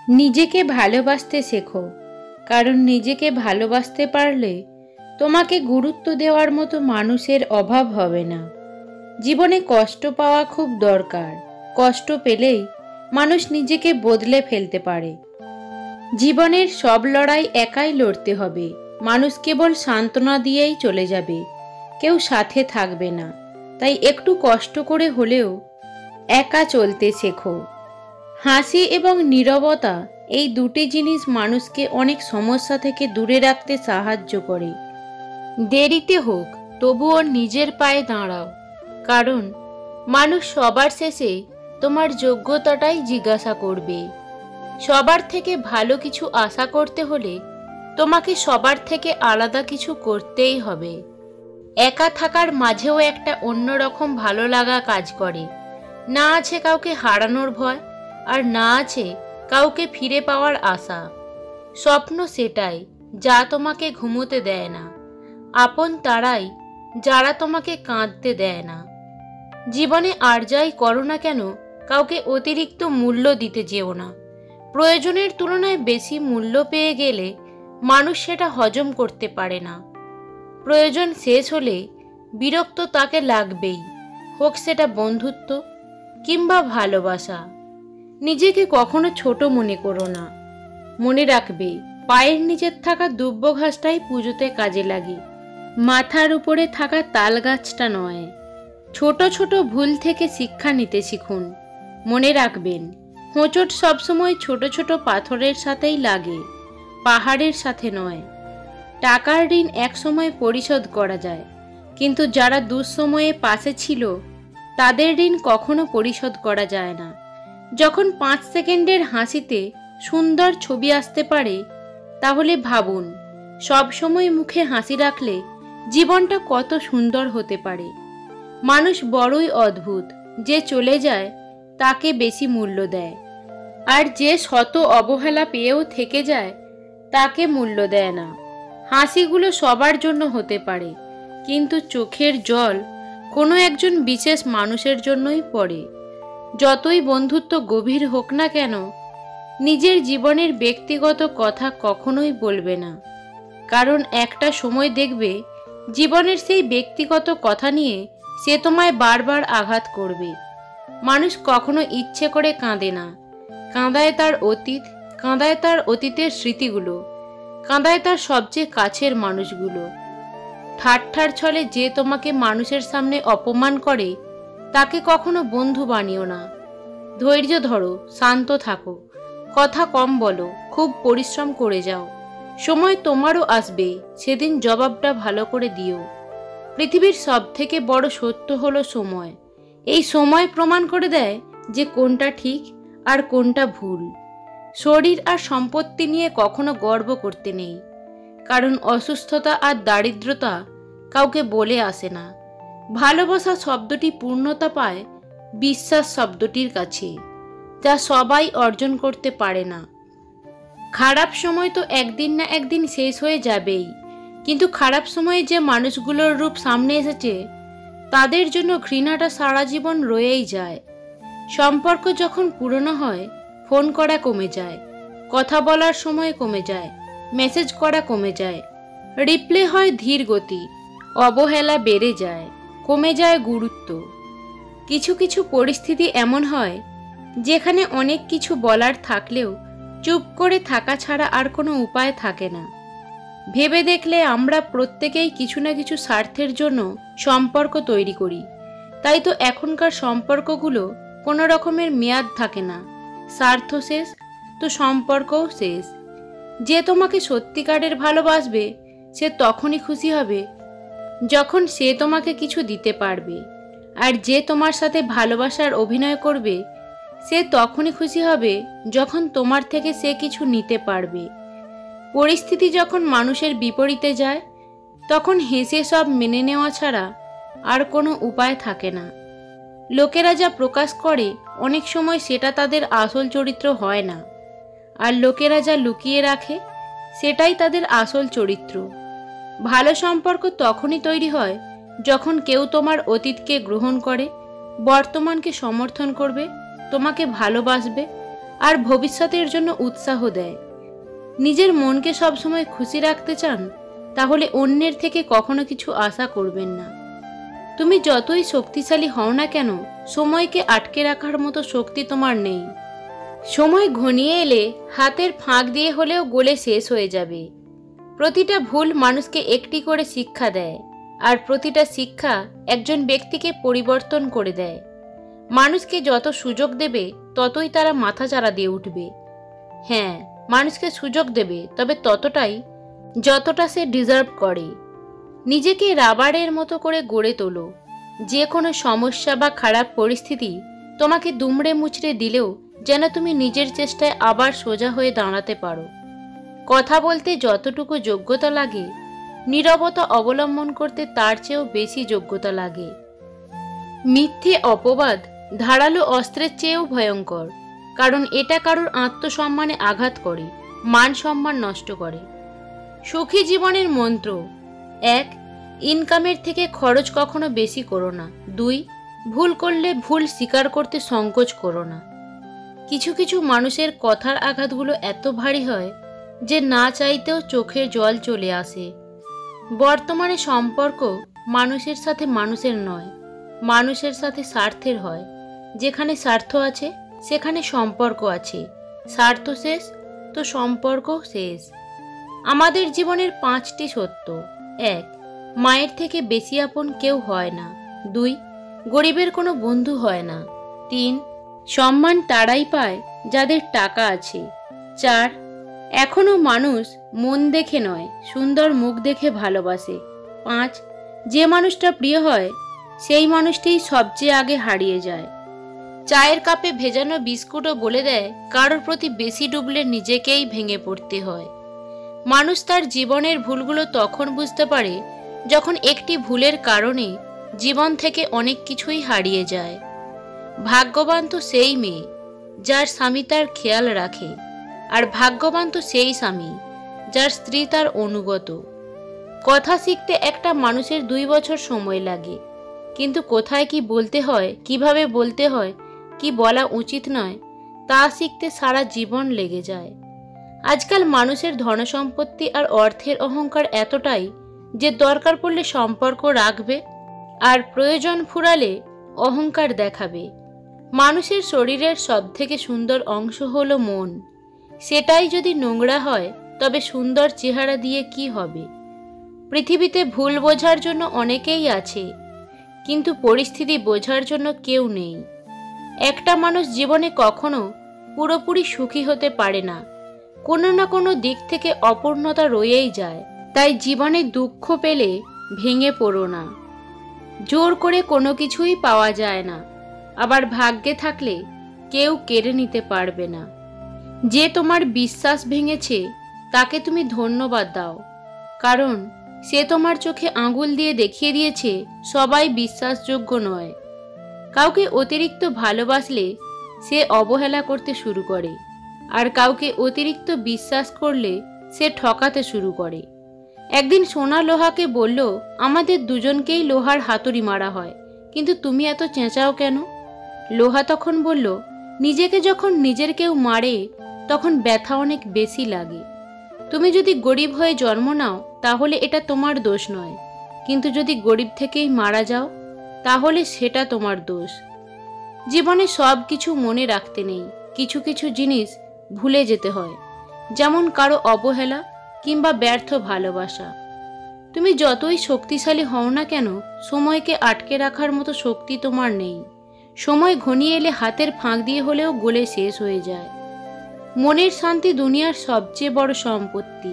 নিজেকে ভালোবাসতে শেখো, কারণ নিজেকে ভালোবাসতে পারলে তোমাকে গুরুত্ব দেওয়ার মতো মানুষের অভাব হবে না। জীবনে কষ্ট পাওয়া খুব দরকার। কষ্ট পেলেই মানুষ নিজেকে বদলে ফেলতে পারে। জীবনের সব লড়াই একাই লড়তে হবে। মানুষ কেবল সান্ত্বনা দিয়েই চলে যাবে, কেউ সাথে থাকবে না। তাই একটু কষ্ট করে হলেও একা চলতে শেখো। হাসি এবং নীরবতা, এই দুটি জিনিস মানুষকে অনেক সমস্যা থেকে দূরে রাখতে সাহায্য করে। দেরিতে হোক তবুও নিজের পায়ে দাঁড়াও, কারণ মানুষ সবার শেষে তোমার যোগ্যতাটাই জিজ্ঞাসা করবে। সবার থেকে ভালো কিছু আশা করতে হলে তোমাকে সবার থেকে আলাদা কিছু করতেই হবে। একা থাকার মাঝেও একটা অন্যরকম ভালো লাগা কাজ করে। না আছে কাউকে হারানোর ভয়, আর না আছে কাউকে ফিরে পাওয়ার আশা। স্বপ্ন সেটাই যা তোমাকে ঘুমোতে দেয় না। আপন তারাই যারা তোমাকে কাঁদতে দেয় না। জীবনে আর যাই করো না কেন, কাউকে অতিরিক্ত মূল্য দিতে যেও না। প্রয়োজনের তুলনায় বেশি মূল্য পেয়ে গেলে মানুষ সেটা হজম করতে পারে না। প্রয়োজন শেষ হলে বিরক্ত তাকে লাগবেই, হোক সেটা বন্ধুত্ব কিংবা ভালোবাসা। নিজেকে কখনো ছোট মনে করো না। মনে রাখবে, পায়ের নিচের থাকা দুব্য ঘাসটাই পুজোতে কাজে লাগে, মাথার উপরে থাকা তাল গাছটা নয়। ছোট ছোট ভুল থেকে শিক্ষা নিতে শিখুন। মনে রাখবেন, হোঁচট সবসময় ছোট ছোট পাথরের সাথেই লাগে, পাহাড়ের সাথে নয়। টাকার ঋণ একসময় পরিশোধ করা যায়, কিন্তু যারা দুঃসময়ে পাশে ছিল তাদের ঋণ কখনো পরিশোধ করা যায় না। যখন 5 সেকেন্ডের হাসিতে সুন্দর ছবি আসতে পারে, তাহলে ভাবুন সব সময় মুখে হাসি রাখলে জীবনটা কত সুন্দর হতে পারে। মানুষ বড়ই অদ্ভুত, যে চলে যায় তাকে বেশি মূল্য দেয়, আর যে শত অবহেলা পেয়েও থেকে যায় তাকে মূল্য দেয় না। হাসিগুলো সবার জন্য হতে পারে, কিন্তু চোখের জল কোনো একজন বিশেষ মানুষের জন্যই পড়ে। যতই বন্ধুত্ব গভীর হোক না কেন, নিজের জীবনের ব্যক্তিগত কথা কখনোই বলবে না, কারণ একটা সময় দেখবে জীবনের সেই ব্যক্তিগত কথা নিয়ে সে তোমায় বারবার আঘাত করবে। মানুষ কখনো ইচ্ছে করে কাঁদে না, কাঁদায় তার অতীত, কাঁদায় তার অতীতের স্মৃতিগুলো, কাঁদায় তার সবচেয়ে কাছের মানুষগুলো। ঠাট্টার ছলে যে তোমাকে মানুষের সামনে অপমান করে তাকে কখনো বন্ধু বানিও না। ধৈর্য ধরো, শান্ত থাকো, কথা কম বলো, খুব পরিশ্রম করে যাও। সময় তোমারও আসবে, সেদিন জবাবটা ভালো করে দিও। পৃথিবীর সব থেকে বড় সত্য হলো সময়। এই সময় প্রমাণ করে দেয় যে কোনটা ঠিক আর কোনটা ভুল। শরীর আর সম্পত্তি নিয়ে কখনো গর্ব করতে নেই, কারণ অসুস্থতা আর দারিদ্রতা কাউকে বলে আসে না। ভালোবাসা শব্দটি পূর্ণতা পায় বিশ্বাস শব্দটির কাছে, যা সবাই অর্জন করতে পারে না। খারাপ সময় তো একদিন না একদিন শেষ হয়ে যাবেই, কিন্তু খারাপ সময়ে যে মানুষগুলোর রূপ সামনে এসেছে তাদের জন্য ঘৃণাটা সারা জীবন রয়েই যায়। সম্পর্ক যখন পুরনো হয়, ফোন করা কমে যায়, কথা বলার সময় কমে যায়, মেসেজ করা কমে যায়, রিপ্লে হয় ধীর গতি, অবহেলা বেড়ে যায়, কমে যায় গুরুত্ব। কিছু কিছু পরিস্থিতি এমন হয় যেখানে অনেক কিছু বলার থাকলেও চুপ করে থাকা ছাড়া আর কোনো উপায় থাকে না। ভেবে দেখলে আমরা প্রত্যেকেই কিছু না কিছু স্বার্থের জন্য সম্পর্ক তৈরি করি। তাই তো এখনকার সম্পর্কগুলো কোনো রকমের মেয়াদ থাকে না। স্বার্থ শেষ তো সম্পর্কও শেষ। যে তোমাকে সত্যিকারের ভালোবাসবে সে তখনই খুশি হবে যখন সে তোমাকে কিছু দিতে পারবে, আর যে তোমার সাথে ভালোবাসার অভিনয় করবে সে তখনই খুশি হবে যখন তোমার থেকে সে কিছু নিতে পারবে। পরিস্থিতি যখন মানুষের বিপরীতে যায়, তখন হেসে সব মেনে নেওয়া ছাড়া আর কোনো উপায় থাকে না। লোকেরা যা প্রকাশ করে অনেক সময় সেটা তাদের আসল চরিত্র হয় না, আর লোকেরা যা লুকিয়ে রাখে সেটাই তাদের আসল চরিত্র। ভালো সম্পর্ক তখনই তৈরি হয় যখন কেউ তোমার অতীতকে গ্রহণ করে, বর্তমানকে সমর্থন করবে, তোমাকে ভালোবাসবে আর ভবিষ্যতের জন্য উৎসাহ দেয়। নিজের মনকে সবসময় খুশি রাখতে চান, তাহলে অন্যের থেকে কখনো কিছু আশা করবেন না। তুমি যতই শক্তিশালী হও না কেন, সময়কে আটকে রাখার মতো শক্তি তোমার নেই। সময় ঘনিয়ে এলে হাতের ফাঁক দিয়ে হলেও গলে শেষ হয়ে যাবে। প্রতিটা ভুল মানুষকে একটি করে শিক্ষা দেয়, আর প্রতিটা শিক্ষা একজন ব্যক্তিকে পরিবর্তন করে দেয়। মানুষকে যত সুযোগ দেবে ততই তারা মাথাচাড়া দিয়ে উঠবে। হ্যাঁ, মানুষকে সুযোগ দেবে, তবে ততটাই যতটা সে ডিজার্ভ করে। নিজেকে রাবারের মতো করে গড়ে তোলো। যে কোনো সমস্যা বা খারাপ পরিস্থিতি তোমাকে দুমড়ে মুচড়ে দিলেও যেন তুমি নিজের চেষ্টায় আবার সোজা হয়ে দাঁড়াতে পারো। কথা বলতে যতটুকু যোগ্যতা লাগে, নীরবতা অবলম্বন করতে তার চেয়েও বেশি যোগ্যতা লাগে। মিথ্যে অপবাদ ধারালো অস্ত্রের চেয়েও ভয়ঙ্কর, কারণ এটা কারোর আত্মসম্মানে আঘাত করে, মান সম্মান নষ্ট করে। সুখী জীবনের মন্ত্র: 1. ইনকামের থেকে খরচ কখনো বেশি করো না। 2. ভুল করলে ভুল স্বীকার করতে সংকোচ করো না। কিছু কিছু মানুষের কথার আঘাতগুলো এত ভারী হয় যে না চাইতেও চোখের জল চলে আসে। বর্তমানে সম্পর্ক মানুষের সাথে মানুষের নয়, মানুষের সাথে স্বার্থের হয়। যেখানে স্বার্থ আছে সেখানে সম্পর্ক আছে, স্বার্থ শেষ তো সম্পর্ক শেষ। আমাদের জীবনের 5টি সত্য: 1. মায়ের থেকে বেশি আপন কেউ হয় না। 2. গরিবের কোনো বন্ধু হয় না। 3. সম্মান তারাই পায় যাদের টাকা আছে। 4. এখনো মানুষ মন দেখে নয়, সুন্দর মুখ দেখে ভালোবাসে। 5. যে মানুষটা প্রিয় হয় সেই মানুষটিই সবচেয়ে আগে হারিয়ে যায়। চায়ের কাপে ভেজানো বিস্কুটও বলে দেয় কারোর প্রতি বেশি ডুবলে নিজেকেই ভেঙে পড়তে হয়। মানুষ তার জীবনের ভুলগুলো তখন বুঝতে পারে যখন একটি ভুলের কারণে জীবন থেকে অনেক কিছুই হারিয়ে যায়। ভাগ্যবান তো সেই মেয়ে যার স্বামী তার খেয়াল রাখে, আর ভাগ্যবান তো সেই স্বামী যার স্ত্রী তার অনুগত। কথা শিখতে একটা মানুষের 2 বছর সময় লাগে, কিন্তু কোথায় কি বলতে হয়, কিভাবে বলতে হয়, কি বলা উচিত নয়, তা শিখতে সারা জীবন লেগে যায়। আজকাল মানুষের ধনসম্পত্তি আর অর্থের অহংকার এতটাই যে দরকার পড়লে সম্পর্ক রাখবে, আর প্রয়োজন ফুরালে অহংকার দেখাবে। মানুষের শরীরের সবথেকে সুন্দর অংশ হলো মন। সেটাই যদি নোংরা হয় তবে সুন্দর চেহারা দিয়ে কি হবে? পৃথিবীতে ভুল বোঝার জন্য অনেকেই আছে, কিন্তু পরিস্থিতি বোঝার জন্য কেউ নেই। একটা মানুষ জীবনে কখনো পুরোপুরি সুখী হতে পারে না, কোনো না কোনো দিক থেকে অপূর্ণতা রয়েই যায়। তাই জীবনে দুঃখ পেলে ভেঙে পড়ো না। জোর করে কোনো কিছুই পাওয়া যায় না, আবার ভাগ্যে থাকলে কেউ কেড়ে নিতে পারবে না। যে তোমার বিশ্বাস ভেঙেছে তাকে তুমি ধন্যবাদ দাও, কারণ সে তোমার চোখে আঙুল দিয়ে দেখিয়ে দিয়েছে সবাই বিশ্বাসযোগ্য নয়। কাউকে অতিরিক্ত ভালোবাসলে সে অবহেলা করতে শুরু করে, আর কাউকে অতিরিক্ত বিশ্বাস করলে সে ঠকাতে শুরু করে। একদিন সোনা লোহাকে বলল, আমাদের দুজনকেই লোহার হাতুড়ি মারা হয়, কিন্তু তুমি এত চেঁচাও কেন? লোহা তখন বলল, নিজেকে যখন নিজের কেউ মারে তখন ব্যথা অনেক বেশি লাগে। তুমি যদি গরিব হয়ে জন্ম নাও তাহলে এটা তোমার দোষ নয়, কিন্তু যদি গরিব থেকেই মারা যাও তাহলে সেটা তোমার দোষ। জীবনে সব কিছু মনে রাখতে নেই, কিছু কিছু জিনিস ভুলে যেতে হয়, যেমন কারো অবহেলা কিংবা ব্যর্থ ভালোবাসা। তুমি যতই শক্তিশালী হও না কেন, সময়কে আটকে রাখার মতো শক্তি তোমার নেই। সময় ঘনিয়ে এলে হাতের ফাঁক দিয়ে হলেও গলে শেষ হয়ে যায়। মনের শান্তি দুনিয়ার সবচেয়ে বড় সম্পত্তি।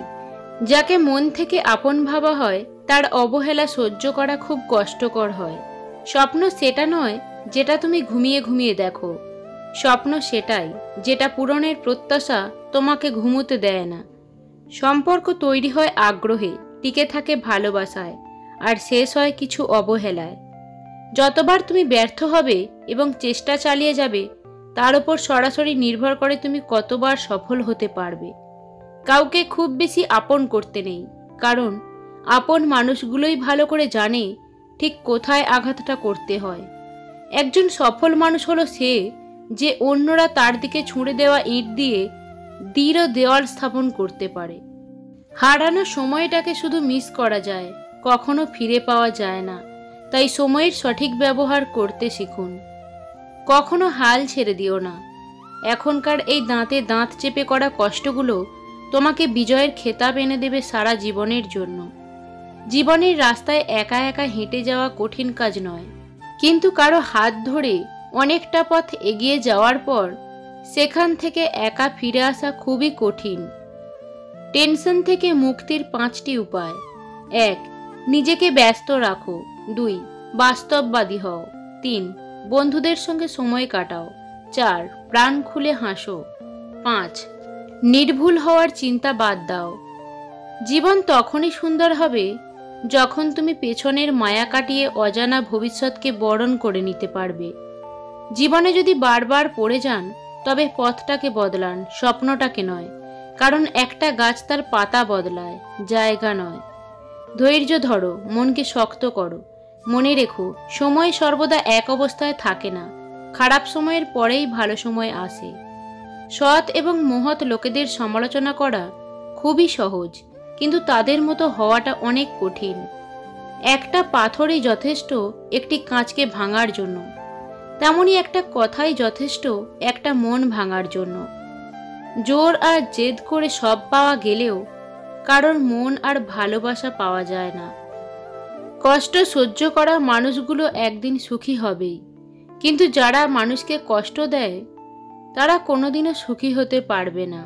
যাকে মন থেকে আপন ভাবা হয় তার অবহেলা সহ্য করা খুব কষ্টকর হয়। স্বপ্ন সেটা নয় যেটা তুমি ঘুমিয়ে ঘুমিয়ে দেখো, স্বপ্ন সেটাই যেটা পূরণের প্রত্যাশা তোমাকে ঘুমোতে দেয় না। সম্পর্ক তৈরি হয় আগ্রহে, টিকে থাকে ভালোবাসায়, আর শেষ হয় কিছু অবহেলায়। যতবার তুমি ব্যর্থ হবে এবং চেষ্টা চালিয়ে যাবে তার উপর সরাসরি নির্ভর করে তুমি কতবার সফল হতে পারবে। কাউকে খুব বেশি আপন করতে নেই, কারণ আপন মানুষগুলোই ভালো করে জানে ঠিক কোথায় আঘাতটা করতে হয়। একজন সফল মানুষ হলো সে যে অন্যরা তার দিকে ছুঁড়ে দেওয়া ইট দিয়ে দৃঢ় দেওয়াল স্থাপন করতে পারে। হারানো সময়টাকে শুধু মিস করা যায়, কখনো ফিরে পাওয়া যায় না। তাই সময়ের সঠিক ব্যবহার করতে শিখুন। কখনো হাল ছেড়ে দিও না। এখনকার এই দাঁতে দাঁত চেপে করা কষ্টগুলো তোমাকে বিজয়ের খেতাব এনে দেবে সারা জীবনের জন্য। জীবনের রাস্তায় একা একা হেঁটে যাওয়া কঠিন কাজ নয়, কিন্তু কারো হাত ধরে অনেকটা পথ এগিয়ে যাওয়ার পর সেখান থেকে একা ফিরে আসা খুবই কঠিন। টেনশন থেকে মুক্তির 5টি উপায়। 1. নিজেকে ব্যস্ত রাখো। 2. বাস্তববাদী হও। 3. বন্ধুদের সঙ্গে সময় কাটাও। 4. প্রাণ খুলে হাসো। 5. নির্ভুল হওয়ার চিন্তা বাদ দাও। জীবন তখনই সুন্দর হবে যখন তুমি পেছনের মায়া কাটিয়ে অজানা ভবিষ্যৎকে বরণ করে নিতে পারবে। জীবনে যদি বারবার পড়ে যান, তবে পথটাকে বদলান, স্বপ্নটাকে নয়। কারণ একটা গাছ তার পাতা বদলায়, জায়গা নয়। ধৈর্য ধরো, মনকে শক্ত করো। মনে রেখো, সময় সর্বদা এক অবস্থায় থাকে না। খারাপ সময়ের পরেই ভালো সময় আসে। সৎ এবং মহৎ লোকেদের সমালোচনা করা খুবই সহজ, কিন্তু তাদের মতো হওয়াটা অনেক কঠিন। একটা পাথরই যথেষ্ট একটি কাঁচকে ভাঙার জন্য, তেমনি একটা কথাই যথেষ্ট একটা মন ভাঙার জন্য। জোর আর জেদ করে সব পাওয়া গেলেও কারোর মন আর ভালোবাসা পাওয়া যায় না। কষ্ট সহ্য করা মানুষগুলো একদিন সুখী হবেই, কিন্তু যারা মানুষকে কষ্ট দেয় তারা কোনোদিনও সুখী হতে পারবে না।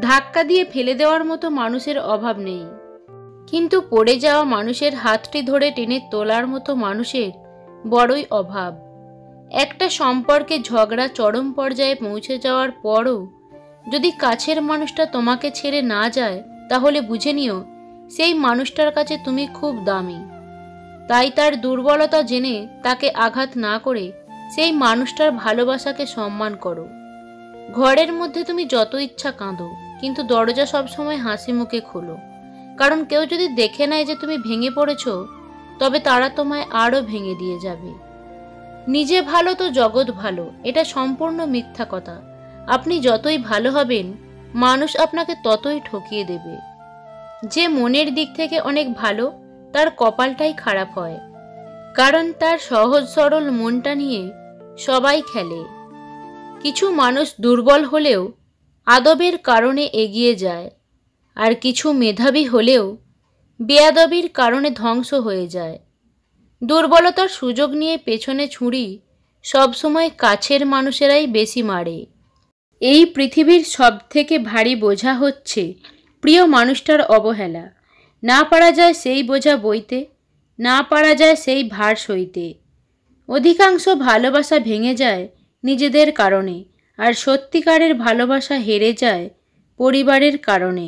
ধাক্কা দিয়ে ফেলে দেওয়ার মতো মানুষের অভাব নেই, কিন্তু পড়ে যাওয়া মানুষের হাতটি ধরে টেনে তোলার মতো মানুষের বড়ই অভাব। একটা সম্পর্কে ঝগড়া চরম পর্যায়ে পৌঁছে যাওয়ার পরও যদি কাছের মানুষটা তোমাকে ছেড়ে না যায়, তাহলে বুঝে নিও সেই মানুষটার কাছে তুমি খুব দামি। তাই তার দুর্বলতা জেনে তাকে আঘাত না করে সেই মানুষটার ভালোবাসাকে সম্মান করো। ঘরের মধ্যে তুমি যত ইচ্ছা কাঁদো, কিন্তু দরজা সবসময় হাসি মুখে খোলো। কারণ কেউ যদি দেখে নেয় যে তুমি ভেঙে পড়েছো, তবে তারা তোমায় আরও ভেঙে দিয়ে যাবে। নিজে ভালো তো জগৎ ভালো, এটা সম্পূর্ণ মিথ্যা কথা। আপনি যতই ভালো হবেন, মানুষ আপনাকে ততই ঠকিয়ে দেবে। যে মনের দিক থেকে অনেক ভালো, তার কপালটাই খারাপ হয়, কারণ তার সহজ সরল মনটা নিয়ে সবাই খেলে। কিছু মানুষ দুর্বল হলেও আদবের কারণে এগিয়ে যায়, আর কিছু মেধাবী হলেও বেয়াদবির কারণে ধ্বংস হয়ে যায়। দুর্বলতার সুযোগ নিয়ে পেছনে ছুরি সবসময় কাছের মানুষেরাই বেশি মারে। এই পৃথিবীর সবথেকে ভারী বোঝা হচ্ছে প্রিয় মানুষটার অবহেলা। না পারা যায় সেই বোঝা বইতে, না পারা যায় সেই ভার সইতে। অধিকাংশ ভালোবাসা ভেঙে যায় নিজেদের কারণে, আর সত্যিকারের ভালোবাসা হেরে যায় পরিবারের কারণে।